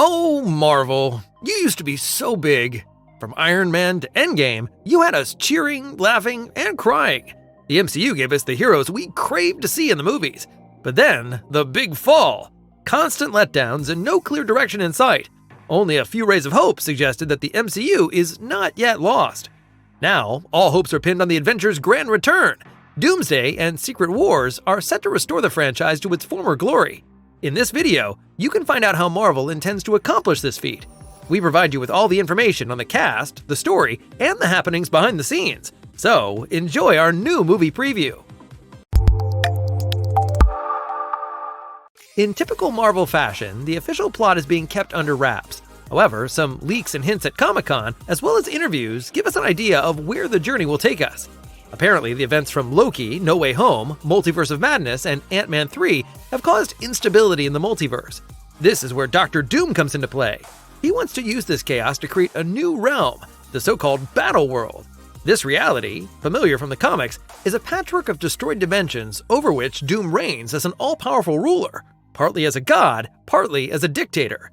Oh, Marvel, you used to be so big. From Iron Man to Endgame, you had us cheering, laughing, and crying. The MCU gave us the heroes we craved to see in the movies. But then, the big fall. Constant letdowns and no clear direction in sight. Only a few rays of hope suggested that the MCU is not yet lost. Now, all hopes are pinned on the Avengers' grand return. Doomsday and Secret Wars are set to restore the franchise to its former glory. In this video, you can find out how Marvel intends to accomplish this feat. We provide you with all the information on the cast, the story, and the happenings behind the scenes. So, enjoy our new movie preview. In typical Marvel fashion, the official plot is being kept under wraps. However, some leaks and hints at Comic-Con, as well as interviews, give us an idea of where the journey will take us. Apparently, the events from Loki, No Way Home, Multiverse of Madness, and Ant-Man 3 have caused instability in the multiverse. This is where Dr. Doom comes into play. He wants to use this chaos to create a new realm, the so-called Battle World. This reality, familiar from the comics, is a patchwork of destroyed dimensions over which Doom reigns as an all-powerful ruler, partly as a god, partly as a dictator.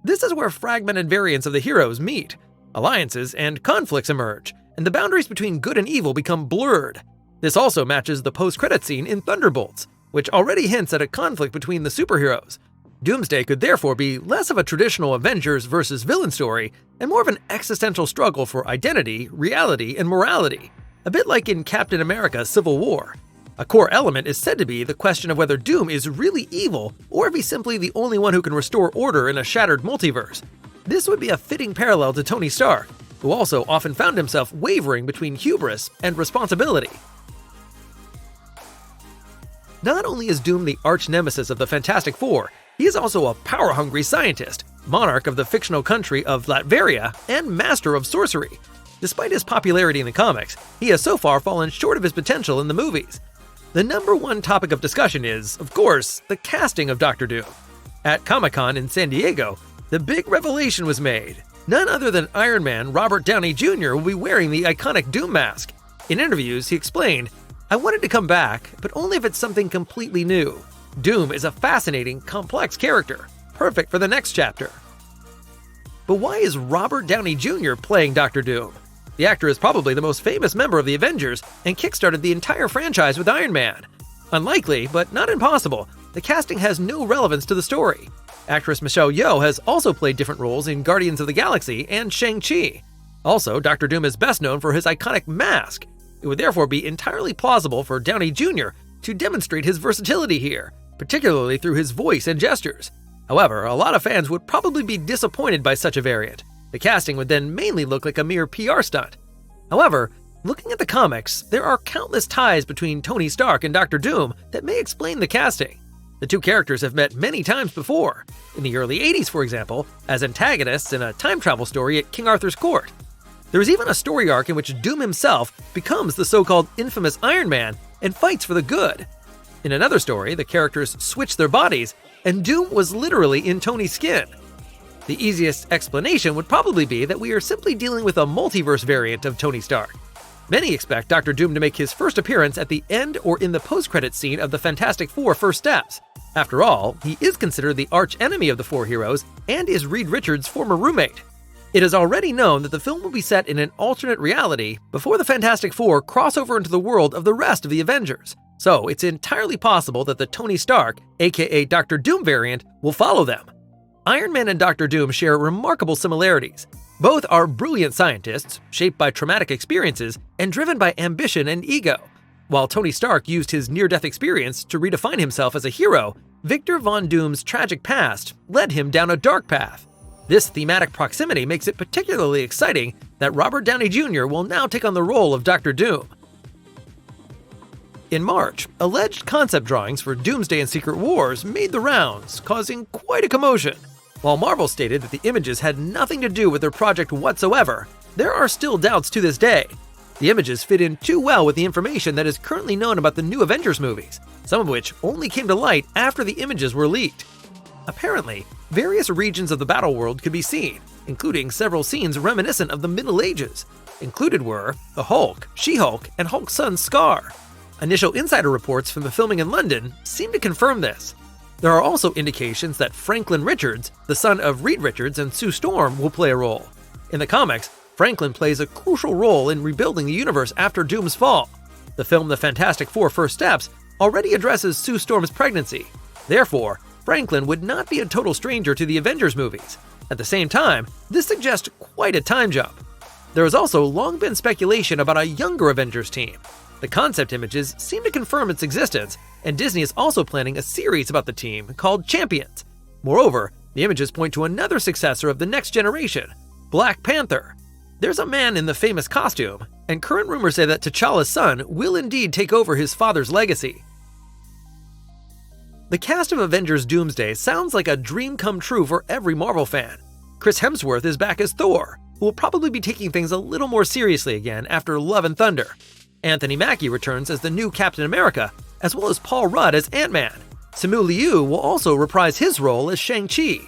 This is where fragmented variants of the heroes meet. Alliances and conflicts emerge, and the boundaries between good and evil become blurred. This also matches the post-credit scene in Thunderbolts, which already hints at a conflict between the superheroes. Doomsday could therefore be less of a traditional Avengers versus villain story and more of an existential struggle for identity, reality, and morality, a bit like in Captain America: Civil War. A core element is said to be the question of whether Doom is really evil or if he's simply the only one who can restore order in a shattered multiverse. This would be a fitting parallel to Tony Stark, who also often found himself wavering between hubris and responsibility. Not only is Doom the arch-nemesis of the Fantastic Four, he is also a power-hungry scientist, monarch of the fictional country of Latveria, and master of sorcery. Despite his popularity in the comics, he has so far fallen short of his potential in the movies. The number one topic of discussion is, of course, the casting of Dr. Doom. At Comic-Con in San Diego, the big revelation was made. None other than Iron Man Robert Downey Jr. will be wearing the iconic Doom mask. In interviews, he explained, "I wanted to come back, but only if it's something completely new. Doom is a fascinating, complex character, perfect for the next chapter." But why is Robert Downey Jr. playing Dr. Doom? The actor is probably the most famous member of the Avengers and kickstarted the entire franchise with Iron Man. Unlikely, but not impossible, the casting has no relevance to the story. Actress Michelle Yeoh has also played different roles in Guardians of the Galaxy and Shang-Chi. Also, Dr. Doom is best known for his iconic mask. It would therefore be entirely plausible for Downey Jr. to demonstrate his versatility here, particularly through his voice and gestures. However, a lot of fans would probably be disappointed by such a variant. The casting would then mainly look like a mere PR stunt. However, looking at the comics, there are countless ties between Tony Stark and Dr. Doom that may explain the casting. The two characters have met many times before, in the early 80s for example, as antagonists in a time travel story at King Arthur's court. There is even a story arc in which Doom himself becomes the so-called infamous Iron Man and fights for the good. In another story, the characters switch their bodies, and Doom was literally in Tony's skin. The easiest explanation would probably be that we are simply dealing with a multiverse variant of Tony Stark. Many expect Dr. Doom to make his first appearance at the end or in the post-credit scene of the Fantastic Four First Steps. After all, he is considered the arch-enemy of the four heroes and is Reed Richards' former roommate. It is already known that the film will be set in an alternate reality before the Fantastic Four cross over into the world of the rest of the Avengers. So it's entirely possible that the Tony Stark, aka Dr. Doom variant, will follow them. Iron Man and Dr. Doom share remarkable similarities. Both are brilliant scientists, shaped by traumatic experiences and driven by ambition and ego. While Tony Stark used his near-death experience to redefine himself as a hero, Victor Von Doom's tragic past led him down a dark path. This thematic proximity makes it particularly exciting that Robert Downey Jr. will now take on the role of Dr. Doom. In March, alleged concept drawings for Doomsday and Secret Wars made the rounds, causing quite a commotion. While Marvel stated that the images had nothing to do with their project whatsoever, there are still doubts to this day. The images fit in too well with the information that is currently known about the new Avengers movies, some of which only came to light after the images were leaked. Apparently, various regions of the battle world could be seen, including several scenes reminiscent of the Middle Ages. Included were the Hulk, She-Hulk, and Hulk's son Scar. Initial insider reports from the filming in London seem to confirm this. There are also indications that Franklin Richards, the son of Reed Richards and Sue Storm, will play a role. In the comics, Franklin plays a crucial role in rebuilding the universe after Doom's fall. The film The Fantastic Four: First Steps already addresses Sue Storm's pregnancy. Therefore, Franklin would not be a total stranger to the Avengers movies. At the same time, this suggests quite a time jump. There has also long been speculation about a younger Avengers team. The concept images seem to confirm its existence, and Disney is also planning a series about the team called Champions. Moreover, the images point to another successor of the next generation, Black Panther. There's a man in the famous costume, and current rumors say that T'Challa's son will indeed take over his father's legacy. The cast of Avengers Doomsday sounds like a dream come true for every Marvel fan. Chris Hemsworth is back as Thor, who will probably be taking things a little more seriously again after Love and Thunder. Anthony Mackie returns as the new Captain America, as well as Paul Rudd as Ant-Man. Simu Liu will also reprise his role as Shang-Chi.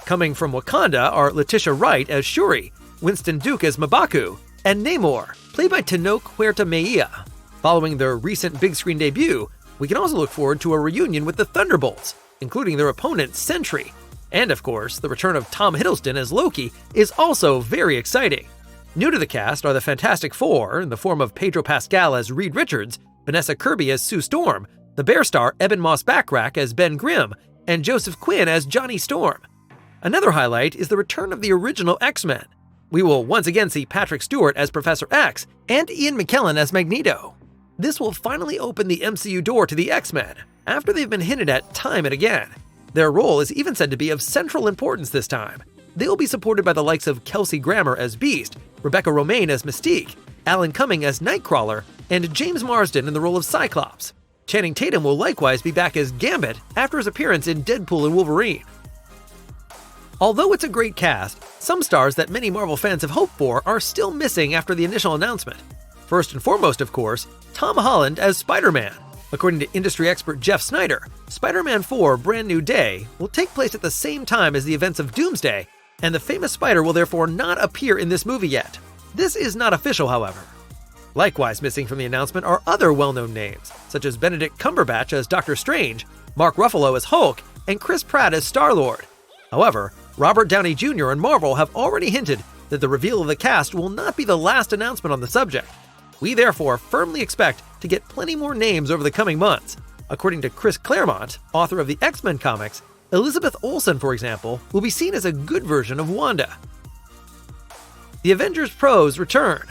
Coming from Wakanda are Letitia Wright as Shuri, Winston Duke as M'Baku, and Namor, played by Tenoch Huerta Mejia. Following their recent big screen debut, we can also look forward to a reunion with the Thunderbolts, including their opponent Sentry. And of course, the return of Tom Hiddleston as Loki is also very exciting. New to the cast are the Fantastic Four, in the form of Pedro Pascal as Reed Richards, Vanessa Kirby as Sue Storm, the Bear star Eben Moss-Backrack as Ben Grimm, and Joseph Quinn as Johnny Storm. Another highlight is the return of the original X-Men. We will once again see Patrick Stewart as Professor X and Ian McKellen as Magneto. This will finally open the MCU door to the X-Men, after they've been hinted at time and again. Their role is even said to be of central importance this time. They will be supported by the likes of Kelsey Grammer as Beast, Rebecca Romijn as Mystique, Alan Cumming as Nightcrawler, and James Marsden in the role of Cyclops. Channing Tatum will likewise be back as Gambit after his appearance in Deadpool and Wolverine. Although it's a great cast, some stars that many Marvel fans have hoped for are still missing after the initial announcement. First and foremost, of course, Tom Holland as Spider-Man. According to industry expert Jeff Snyder, Spider-Man 4: Brand New Day will take place at the same time as the events of Doomsday, and the famous Spider will therefore not appear in this movie yet. This is not official, however. Likewise missing from the announcement are other well-known names, such as Benedict Cumberbatch as Doctor Strange, Mark Ruffalo as Hulk, and Chris Pratt as Star-Lord. However, Robert Downey Jr. and Marvel have already hinted that the reveal of the cast will not be the last announcement on the subject. We therefore firmly expect to get plenty more names over the coming months. According to Chris Claremont, author of the X-Men comics, Elizabeth Olsen, for example, will be seen as a good version of Wanda. The Avengers pros return.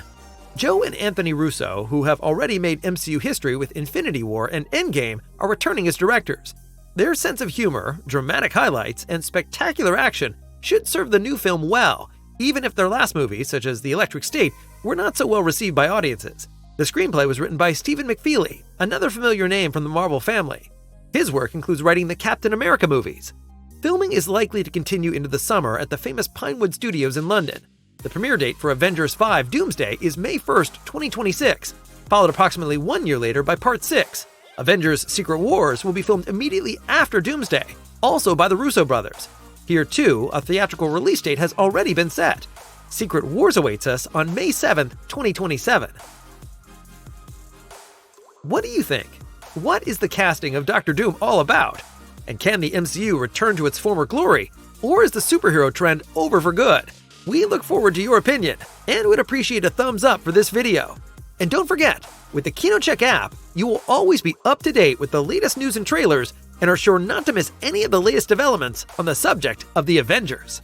Joe and Anthony Russo, who have already made MCU history with Infinity War and Endgame, are returning as directors. Their sense of humor, dramatic highlights, and spectacular action should serve the new film well, even if their last movies, such as The Electric State, were not so well received by audiences. The screenplay was written by Stephen McFeely, another familiar name from the Marvel family. His work includes writing the Captain America movies. Filming is likely to continue into the summer at the famous Pinewood Studios in London. The premiere date for Avengers 5: Doomsday is May 1st, 2026, followed approximately 1 year later by Part 6. Avengers Secret Wars will be filmed immediately after Doomsday, also by the Russo brothers. Here too, a theatrical release date has already been set. Secret Wars awaits us on May 7th, 2027. What do you think? What is the casting of Doctor Doom all about? And can the MCU return to its former glory? Or is the superhero trend over for good? We look forward to your opinion, and would appreciate a thumbs up for this video. And don't forget, with the KinoCheck app, you will always be up to date with the latest news and trailers, and are sure not to miss any of the latest developments on the subject of the Avengers.